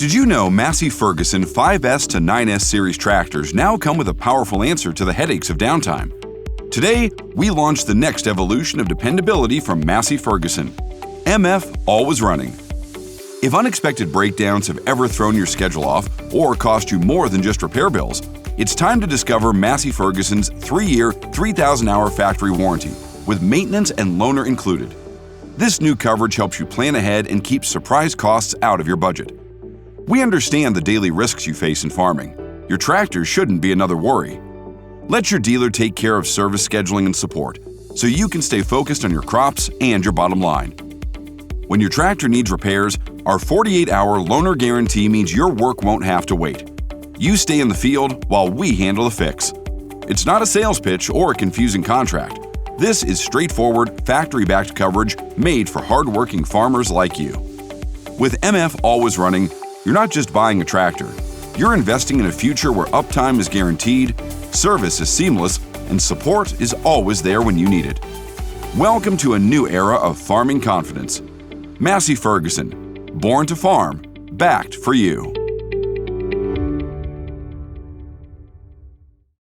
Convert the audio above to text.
Did you know Massey Ferguson 5S to 9S series tractors now come with a powerful answer to the headaches of downtime? Today, we launch the next evolution of dependability from Massey Ferguson. MF Always Running. If unexpected breakdowns have ever thrown your schedule off or cost you more than just repair bills, it's time to discover Massey Ferguson's 3-year, 3,000-hour factory warranty with maintenance and loaner included. This new coverage helps you plan ahead and keeps surprise costs out of your budget. We understand the daily risks you face in farming. Your tractor shouldn't be another worry. Let your dealer take care of service scheduling and support so you can stay focused on your crops and your bottom line. When your tractor needs repairs, our 48-hour loaner guarantee means your work won't have to wait. You stay in the field while we handle the fix. It's not a sales pitch or a confusing contract. This is straightforward, factory-backed coverage made for hard-working farmers like you. With MF Always Running, you're not just buying a tractor. You're investing in a future where uptime is guaranteed, service is seamless, and support is always there when you need it. Welcome to a new era of farming confidence. Massey Ferguson, born to farm, backed for you.